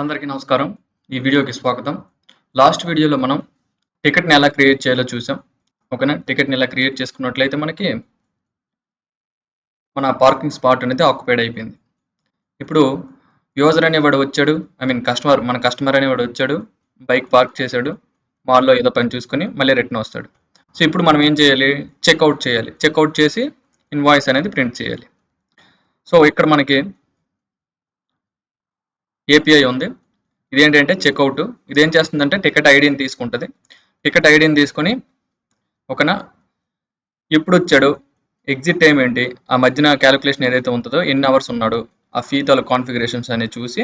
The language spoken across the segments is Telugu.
అందరికీ నమస్కారం. ఈ వీడియోకి స్వాగతం. లాస్ట్ వీడియోలో మనం టికెట్‌ని ఎలా క్రియేట్ చేయాలో చూసాం. ఓకేనా? టికెట్‌ని ఇలా క్రియేట్ చేసుకున్నట్లయితే మనకి మన పార్కింగ్ స్పాట్ అనేది ఆక్యుపైడ్ అయిపోయింది. ఇప్పుడు యూజర్ అనేవాడు వచ్చాడు. మన కస్టమర్ అనేవాడు వచ్చాడు. బైక్ పార్క్ చేశాడు. మాల్‌లో ఏదో పని చూసుకొని మళ్ళీ రిటర్న్ వస్తాడు. సో, ఇప్పుడు మనం ఏం చేయాలి? చెక్‌ఔట్ చేయాలి. చెక్‌ఔట్ చేసి ఇన్వాయిస్ అనేది ప్రింట్ చేయాలి. సో, ఇక్కడ మనకి ఏపీఐ ఉంది. ఇదేంటంటే చెక్‌ఔట్. ఇదేం చేస్తుందంటే టికెట్ ఐడీని తీసుకుంటది. టికెట్ ఐడీని తీసుకొని ఓకేనా? ఎప్పుడొచ్చాడు? ఎగ్జిట్ టైమ్ ఏంటి? ఆ మధ్యన క్యాలిక్యులేషన్ ఏదైతే ఉంటదో ఎన్ని అవర్స్ ఉన్నాడు? ఆ ఫీ తాలూకు కాన్ఫిగరేషన్స్ అనేవి చూసి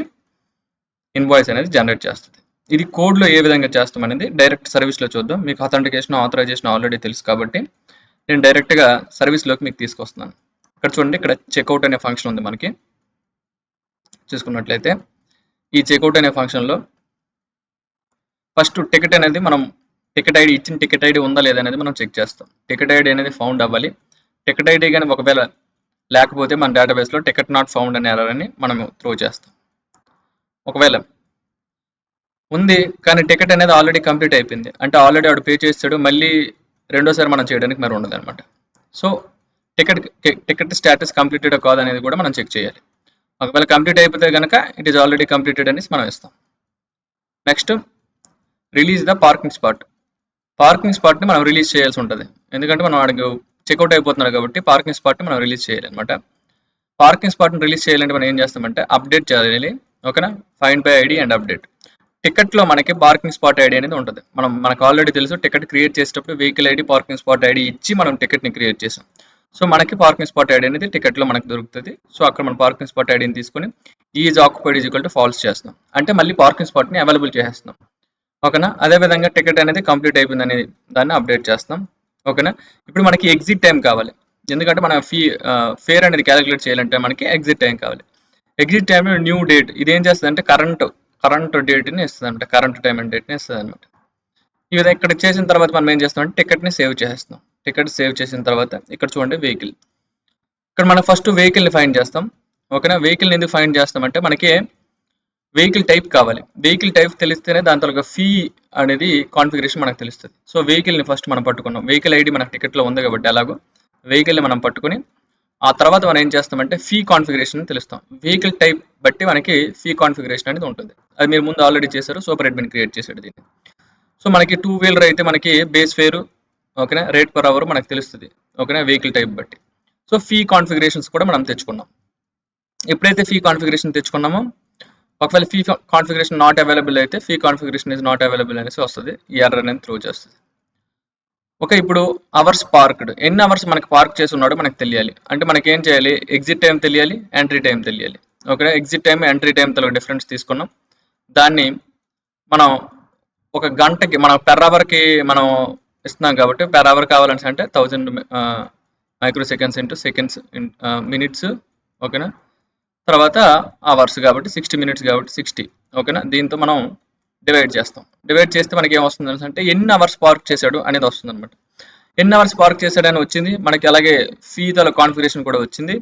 ఇన్వాయిస్ అనేది జనరేట్ చేస్తది. ఇది కోడ్‌లో ఏ విధంగా చేస్తామనేది డైరెక్ట్ సర్వీస్‌లో చూద్దాం. మీకు అథెంటికేషన్, ఆథరైజేషన్ ఆల్రెడీ తెలుసు కాబట్టి నేను డైరెక్ట్‌గా సర్వీస్‌లోకి మీకు తీసుకొస్తున్నాను. ఇక్కడ చూడండి, ఇక్కడ చెక్‌ఔట్ అనే ఫంక్షన్ ఉంది మనకి. చూసుకున్నట్లయితే ఈ చెక్‌ఔట్ అనే ఫంక్షన్‌లో ఫస్ట్ టికెట్ అనేది మనం టికెట్ ఐడి ఇచ్చిన టికెట్ ఐడి ఉందా లేదా అనేది మనం చెక్ చేస్తాం. టికెట్ ఐడి అనేది ఫౌండ్ అవ్వాలి. టికెట్ ఐడి కానీ ఒకవేళ లేకపోతే మన డేటాబేస్లో టికెట్ నాట్ ఫౌండ్ అనే ఎర్రర్ అని మనం త్రో చేస్తాం. ఒకవేళ ఉంది కానీ టికెట్ అనేది ఆల్రెడీ కంప్లీట్ అయిపోయింది అంటే ఆల్రెడీ వాడు పే చేస్తాడు, మళ్ళీ రెండోసారి మనం చేయడానికి మరి ఉండదు అనమాట. సో టికెట్ స్టేటస్ కంప్లీటెడ్ కాదు అనేది కూడా మనం చెక్ చేయాలి. ఒకవేళ కంప్లీట్ అయిపోతే కనుక ఇట్ ఈస్ ఆల్రెడీ కంప్లీటెడ్ అనేసి మనం ఇస్తాం. Next release the parking spot. Parking స్పాట్ని మనం రిలీజ్ చేయాల్సి ఉంటుంది. ఎందుకంటే మనం వాడికి చెక్అవుట్ అయిపోతున్నాడు కాబట్టి పార్కింగ్ స్పాట్ని మనం రిలీజ్ చేయాలి అనమాట. పార్కింగ్ స్పాట్ని రిలీజ్ చేయాలంటే మనం ఏం చేస్తామంటే అప్డేట్ చేయాలి. ఓకేనా? Find by ID and update. టికెట్లో మనకి పార్కింగ్ స్పాట్ ఐడి అనేది ఉంటుంది. మనకు ఆల్రెడీ తెలుసు, టికెట్ క్రియేట్ చేసేటప్పుడు vehicle ID, parking spot ID ఇచ్చి మనం టికెట్ని క్రియేట్ చేసాం. సో మనకి పార్కింగ్ స్పాట్ ఐడి అనేది టికెట్లో మనకు దొరుకుతుంది. సో అక్కడ మనం పార్కింగ్ స్పాట్ ఐడిని తీసుకొని is occupied is equal to falls చేస్తున్నాం. అంటే మళ్ళీ పార్కింగ్ స్పాట్ని అవైలబుల్ చేసేస్తున్నాం. ఓకేనా? అదేవిధంగా టికెట్ అనేది కంప్లీట్ అయిపోయింది అనేది దాన్ని అప్డేట్ చేస్తాం. ఓకేనా? ఇప్పుడు మనకి ఎగ్జిట్ టైం కావాలి. ఎందుకంటే మన ఫేర్ అనేది క్యాలిక్యులేట్ చేయాలంటే మనకి ఎగ్జిట్ టైం కావాలి. Exit time new date. ఇది ఏం చేస్తుంది అంటే కరెంట్ డేట్ని ఇస్తుంది అనమాట. కరెంట్ టైం అండ్ డేట్ని ఇస్తుంది అనమాట. ఈ విధంగా ఇక్కడ చేసిన తర్వాత మనం ఏం చేస్తాం అంటే టికెట్ని సేవ్ చేసేస్తాం. టికెట్ సేవ్ చేసిన తర్వాత ఇక్కడ చూడండి వెహికల్. ఇక్కడ మనం ఫస్ట్ వెహికల్ని ఫైండ్ చేస్తాం. ఓకేనా? వెహికల్ని ఎందుకు ఫైండ్ చేస్తామంటే మనకి వెహికల్ టైప్ కావాలి. వెహికల్ టైప్ తెలిస్తేనే దాంతో ఒక ఫీ అనేది కాన్ఫిగరేషన్ మనకు తెలుస్తుంది. సో వెహికల్ని ఫస్ట్ మనం పట్టుకున్నాం. వెహికల్ ఐడి మన టికెట్లో ఉంది కాబట్టి ఎలాగో వెహికల్ని మనం పట్టుకుని ఆ తర్వాత మనం ఏం చేస్తామంటే ఫీ కాన్ఫిగరేషన్ తెలుస్తాం. వెహికల్ టైప్ బట్టి మనకి ఫీ కాన్ఫిగరేషన్ అనేది ఉంటుంది. అది మీరు ముందు ఆల్రెడీ చేశారు. సూపర్ అడ్మిన్ క్రియేట్ చేశాడు దీన్ని. సో మనకి 2 వీలర్ అయితే మనకి బేస్ ఫేరు, ఓకేనా, రేట్ పర్ అవర్ మనకు తెలుస్తుంది. ఓకేనా? వెహికల్ టైప్ బట్టి. సో ఫీ కాన్ఫిగరేషన్స్ కూడా మనం తెచ్చుకున్నాం. ఎప్పుడైతే ఫీ కాన్ఫిగరేషన్ తెచ్చుకున్నామో ఒకవేళ ఫీ కాన్ఫిగరేషన్ నాట్ అవైలబుల్ అయితే fee configuration is not available అనేసి వస్తుంది. ఈ ఎర్రర్ అనేది త్రూ చేస్తుంది. ఓకే, ఇప్పుడు అవర్స్ పార్క్డ్, ఎన్ని అవర్స్ మనకి పార్క్ చేసి ఉన్నాడో మనకు తెలియాలి. అంటే మనకి ఏం చేయాలి? ఎగ్జిట్ టైం తెలియాలి, ఎంట్రీ టైం తెలియాలి. Okay, exit time entry time తల డిఫరెన్స్ తీసుకున్నాం. దాన్ని మనం ఒక గంటకి మనం పెర్ అవర్కి మనం ఇస్తున్నాం కాబట్టి పెర్ అవర్ కావాలని అంటే 1000 micro seconds into seconds minutes. ఓకేనా? తర్వాత అవర్స్ కాబట్టి 60 మినిట్స్ కాబట్టి 60. ఓకేనా? దీంతో మనం డివైడ్ చేస్తాం. డివైడ్ చేస్తే మనకి ఏం వస్తుంది అంటే ఎన్ని అవర్స్ పార్క్ చేశాడు అనేది వస్తుంది అనమాట. ఎన్ని అవర్స్ పార్క్ చేశాడని వచ్చింది మనకి. అలాగే ఫీ తల కాన్ఫిగరేషన్ కూడా వచ్చింది.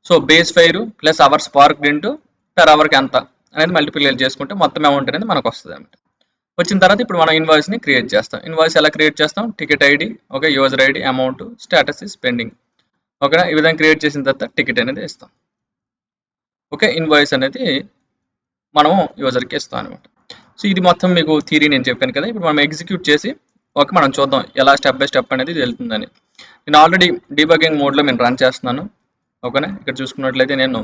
So base fare plus hours parked into per అవర్కి ఎంత అనేది మల్టిప్లై చేసుకుంటే మొత్తం అమౌంట్ అనేది మనకు వస్తుంది అనమాట. వచ్చిన తర్వాత ఇప్పుడు మనం ఇన్వాయిస్ని క్రియేట్ చేస్తాం. ఇన్వాయిస్ ఎలా క్రియేట్ చేస్తాం? Ticket ID, okay, user ID, amount, status is pending. ఓకేనా? ఈ విధంగా క్రియేట్ చేసిన తర్వాత టికెట్ అనేది ఇస్తాం. ఓకే, ఇన్వాయిస్ అనేది మనం యూజర్కి ఇస్తాం అనమాట. సో ఇది మొత్తం మీకు థియరీ నేను చెప్పాను కదా. ఇప్పుడు మనం ఎగ్జిక్యూట్ చేసి ఓకే మనం చూద్దాం ఎలా స్టెప్ బై స్టెప్ అనేది వెళ్తుందని. నేను ఆల్రెడీ డీబగింగ్ మోడ్లో నేను రన్ చేస్తున్నాను. ఓకేనా? ఇక్కడ చూసుకున్నట్లయితే నేను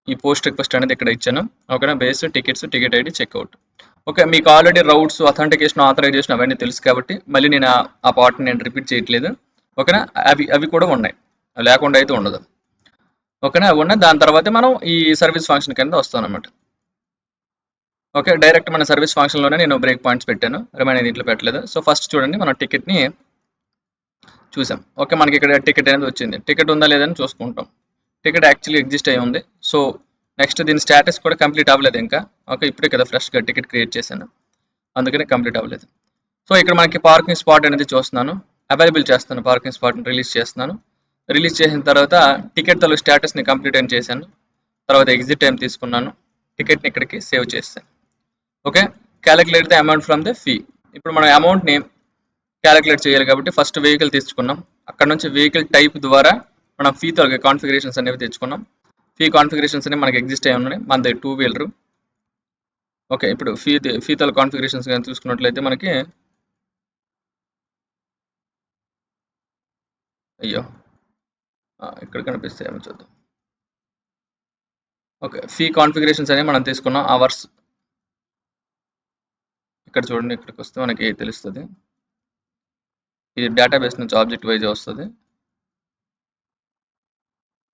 ఈ పోస్ట్ రిక్వెస్ట్ అనేది ఇక్కడ ఇచ్చాను. ఓకేనా? Base tickets, ticket ID, checkout. Okay, మీకు ఆల్రెడీ రౌట్స్, అథెంటికేషన్, ఆథరైజేషన్ అవన్నీ తెలుసు కాబట్టి మళ్ళీ నేను ఆ పార్ట్ని నేను రిపీట్ చేయట్లేదు. ఓకేనా? అవి కూడా ఉన్నాయి, లేకుండా అయితే ఉండదు. ఓకేనా? అవి ఉన్నాయి. దాని తర్వాత మనం ఈ సర్వీస్ ఫంక్షన్ కింద వస్తాం అనమాట. ఓకే, డైరెక్ట్ మన సర్వీస్ ఫంక్షన్లోనే నేను బ్రేక్ పాయింట్స్ పెట్టాను, రిమైనింగ్ దీంట్లో పెట్టలేదు. సో ఫస్ట్ చూడండి, మనం టికెట్ని చూసాం. ఓకే, మనకి ఇక్కడ టికెట్ అనేది వచ్చింది. టికెట్ ఉందా లేదని చూసుకుంటాం. టికెట్ యాక్చువల్లీ ఎగ్జిస్ట్ అయి ఉంది. సో నెక్స్ట్ దీని స్టేటస్ కూడా కంప్లీట్ అవ్వలేదు ఇంకా. ఓకే, ఇప్పుడే కదా ఫ్రెష్గా టికెట్ క్రియేట్ చేశాను, అందుకనే కంప్లీట్ అవ్వలేదు. సో ఇక్కడ మనకి పార్కింగ్ స్పాట్ అనేది చూస్తున్నాను, అవైలబుల్ చేస్తాను. పార్కింగ్ స్పాట్ని రిలీజ్ చేస్తున్నాను. రిలీజ్ చేసిన తర్వాత టికెట్ తల స్టేటస్ని కంప్లీట్ అని చేశాను. తర్వాత ఎగ్జిట్ టైం తీసుకున్నాను. టికెట్ని ఇక్కడికి సేవ్ చేస్తాను. Okay, calculate the amount from the fee. ఇప్పుడు మనం అమౌంట్ని క్యాలిక్యులేట్ చేయాలి కాబట్టి ఫస్ట్ వెహికల్ తీసుకున్నాం. అక్కడ నుంచి వెహికల్ టైప్ ద్వారా మనం ఫీతో కాన్ఫిగరేషన్స్ అనేవి తెచ్చుకున్నాం. ఫీ కాన్ఫిగరేషన్స్ అనేవి మనకి ఎగ్జిస్ట్ అయి ఉన్నాయి. మనది 2 వీలర్. ఓకే, ఇప్పుడు ఫీతో కాన్ఫిగరేషన్స్ కానీ చూసుకున్నట్లయితే మనకి అయ్యో ఇక్కడ కనిపిస్తాయేమో చూద్దాం. ఓకే, ఫీ కాన్ఫిగరేషన్స్ అనేవి మనం తీసుకున్నాం. అవర్స్ ఇక్కడ చూడండి, ఇక్కడికి వస్తే మనకి తెలుస్తుంది. ఇది డేటాబేస్ నుంచి ఆబ్జెక్ట్ వైజ్ వస్తుంది.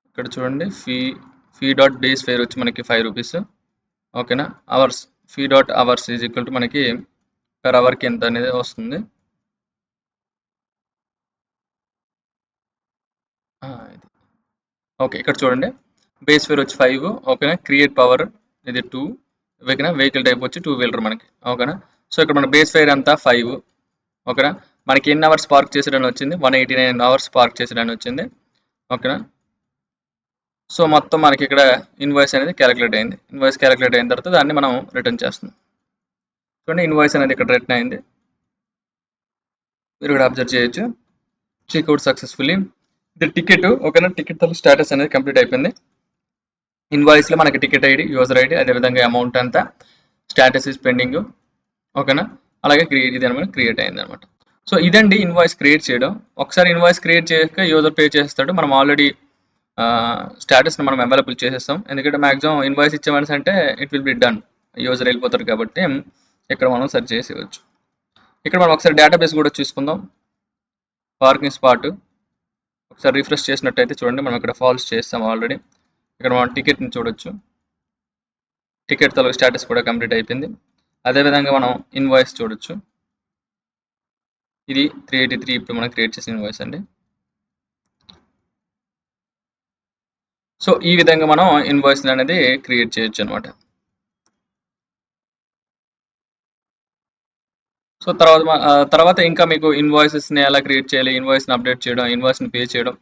ఇక్కడ చూడండి, ఫీ డాట్ బేస్ ఫేర్ వచ్చి మనకి 5 రూపీస్. ఓకేనా, hours fee dot hours is equal to మనకి పర్ అవర్కి ఎంత అనేది వస్తుంది. ఓకే, ఇక్కడ చూడండి, బేస్ ఫేర్ వచ్చి 5. ఓకేనా, క్రియేట్ పవర్ ఇది 2. ఓకేనా, వెహికల్ టైప్ వచ్చి 2 వీలర్ మనకి. ఓకేనా, సో ఇక్కడ మన బేస్ ఫేర్ అంతా 5. ఓకేనా, మనకి ఎన్ని అవర్స్ పార్క్ చేసేయడానికి వచ్చింది? 189 అవర్స్ పార్క్ చేసేయడానికి వచ్చింది. ఓకేనా, సో మొత్తం మనకి ఇక్కడ ఇన్వాయిస్ అనేది క్యాలిక్యులేట్ అయింది. ఇన్వాయిస్ క్యాలిక్యులేట్ అయిన తర్వాత దాన్ని మనం రిటర్న్ చేస్తున్నాం. చూడండి, ఇన్వాయిస్ అనేది ఇక్కడ రిటర్న్ అయింది. మీరు కూడా అబ్జర్వ్ చేయొచ్చు. Checkout successfully. ఇది టికెట్. ఓకేనా, టికెట్ స్టేటస్ అనేది కంప్లీట్ అయిపోయింది. ఇన్వాయిస్లో మనకి టికెట్ ఐడి, యూజర్ ఐడి, అదేవిధంగా అమౌంట్ అంతా, స్టేటస్ ఇస్ పెండింగ్. ఓకేనా, అలాగే ఇది అనమాట క్రియేట్ అయింది అనమాట. సో ఇదండి ఇన్వాయిస్ క్రియేట్ చేయడం. ఒకసారి ఇన్వాయిస్ క్రియేట్ చేయక యూజర్ పే చేస్తాడు. మనం ఆల్రెడీ స్టేటస్ని మనం అవైలబుల్ చేసేస్తాం. ఎందుకంటే మ్యాక్సిమం ఇన్వాయిస్ ఇచ్చేమని అంటే it will be done, user వెళ్ళిపోతారు కాబట్టి ఇక్కడ మనం సెర్చ్ చేసేవచ్చు. ఇక్కడ మనం ఒకసారి డేటాబేస్ కూడా చూసుకుందాం. పార్కింగ్ స్పాట్ ఒకసారి రిఫ్రెష్ చేసినట్టయితే చూడండి, మనం ఇక్కడ ఫాల్స్ చేస్తాం ఆల్రెడీ. ఇక్కడ మనం టికెట్ని చూడొచ్చు. టికెట్ తాలూకు స్టేటస్ కూడా కంప్లీట్ అయిపోయింది. అదేవిధంగా మనం ఇన్వాయిస్ చూడొచ్చు. ఇది 383 ఇప్పుడు మనం క్రియేట్ చేసిన ఇన్వాయిస్ అండి. సో ఈ విధంగా మనం ఇన్వాయిస్ అనేది క్రియేట్ చేయొచ్చు అనమాట. సో తర్వాత ఇంకా మీకు ఇన్వాయిసెస్ని ఎలా క్రియేట్ చేయాలి, ఇన్వాయిస్ని అప్డేట్ చేయడం, ఇన్వాయిస్ని పే చేయడం,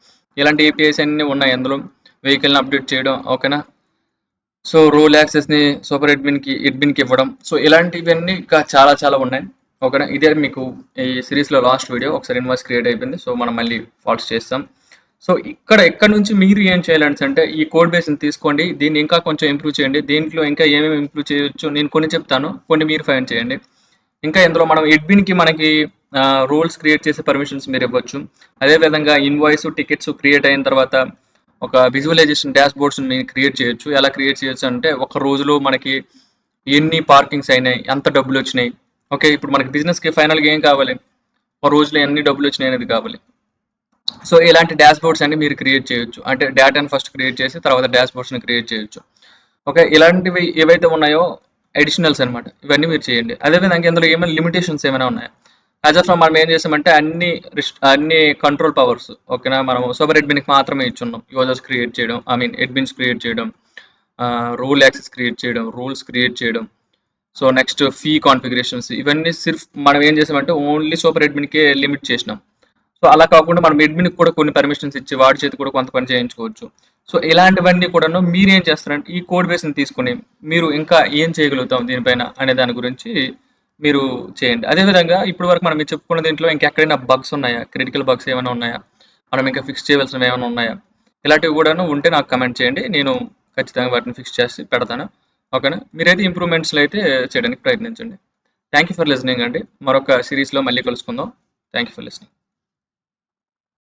ఇలాంటి ఏపీఐస్ అన్నీ ఉన్నాయి అందులో. వెహికల్ని అప్డేట్ చేయడం. ఓకేనా, సో రోల్ యాక్సెస్ని సూపర్ అడ్మిన్కి ఇవ్వడం. సో ఇలాంటివన్నీ ఇంకా చాలా ఉన్నాయి. ఓకేనా, ఇదే మీకు ఈ సిరీస్లో లాస్ట్ వీడియో. ఒకసారి ఇన్వాయిస్ క్రియేట్ అయిపోయింది. సో మనం మళ్ళీ ఫాల్స్ చేస్తాం. సో ఇక్కడ నుంచి మీరు ఏం చేయాలంటే ఈ కోడ్ బేస్ని తీసుకోండి, దీన్ని ఇంకా కొంచెం ఇంప్రూవ్ చేయండి. దీంట్లో ఇంకా ఏమేమి ఇంప్రూవ్ చేయొచ్చు నేను కొన్ని చెప్తాను, కొన్ని మీరు ఫైండ్ చేయండి. ఇంకా ఇందులో మనం అడ్మిన్కి మనకి రూల్స్ క్రియేట్ చేసే పర్మిషన్స్ మీరు ఇవ్వచ్చు. అదేవిధంగా ఇన్వాయిస్, టికెట్స్ క్రియేట్ అయిన తర్వాత ఒక విజువలైజేషన్ డాష్ బోర్డ్స్ మీరు క్రియేట్ చేయొచ్చు. ఎలా క్రియేట్ చేయొచ్చు అంటే ఒక రోజులో మనకి ఎన్ని పార్కింగ్స్ అయినాయి, ఎంత డబ్బులు వచ్చినాయి. ఓకే, ఇప్పుడు మనకి బిజినెస్కి ఫైనల్గా ఏం కావాలి? ఒక రోజులో ఎన్ని డబ్బులు వచ్చినాయి అనేది కావాలి. సో ఇలాంటి డాష్ బోర్డ్స్ అన్ని మీరు క్రియేట్ చేయొచ్చు. అంటే డేటాను ఫస్ట్ క్రియేట్ చేసి తర్వాత డాష్ బోర్డ్స్ని క్రియేట్ చేయొచ్చు. ఓకే, ఇలాంటివి ఏవైతే ఉన్నాయో అడిషనల్స్ అనమాట, ఇవన్నీ మీరు చేయండి. అదేవిధంగా ఇందులో ఏమైనా లిమిటేషన్స్ ఏమైనా ఉన్నాయా? యాజ్ ఆఫ్ మనం ఏం చేసామంటే అన్ని కంట్రోల్ పవర్స్ ఓకేనా మనం సూపర్ అడ్మిన్కి మాత్రమే ఇచ్చున్నాం. యూజర్స్ క్రియేట్ చేయడం, అడ్మిన్స్ క్రియేట్ చేయడం, రూల్ యాక్సెస్ క్రియేట్ చేయడం, రూల్స్ క్రియేట్ చేయడం. సో నెక్స్ట్ ఫీ కాన్ఫిగరేషన్స్, ఇవన్నీ మనం ఏం చేసామంటే ఓన్లీ సూపర్ అడ్మిన్కే లిమిట్ చేసినాం. సో అలా కాకుండా మనం అడ్మిన్కి కూడా కొన్ని పర్మిషన్స్ ఇచ్చి వాడి చేతి కూడా కొంత పని చేయించుకోవచ్చు. సో ఇలాంటివన్నీ కూడాను మీరు ఏం చేస్తారంటే ఈ కోడ్ బేస్ని తీసుకుని మీరు ఇంకా ఏం చేయగలుగుతాం దీనిపైన అనే దాని గురించి మీరు చేయండి. అదేవిధంగా ఇప్పటి వరకు మనం చెప్పుకున్న దీంట్లో ఇంకెక్కడైనా బగ్స్ ఉన్నాయా, క్రిటికల్ బగ్స్ ఏమైనా ఉన్నాయా, మనం ఇంకా ఫిక్స్ చేయవలసినవి ఏమైనా ఉన్నాయా, ఇలాంటివి కూడాను ఉంటే నాకు కమెంట్ చేయండి, నేను ఖచ్చితంగా వాటిని ఫిక్స్ చేసి పెడతాను. ఓకేనా, మీరైతే ఇంప్రూవ్మెంట్స్లో అయితే చేయడానికి ప్రయత్నించండి. థ్యాంక్ యూ ఫర్ లిసనింగ్ అండి. మరొక సిరీస్లో మళ్ళీ కలుసుకుందాం. Thank you for listening.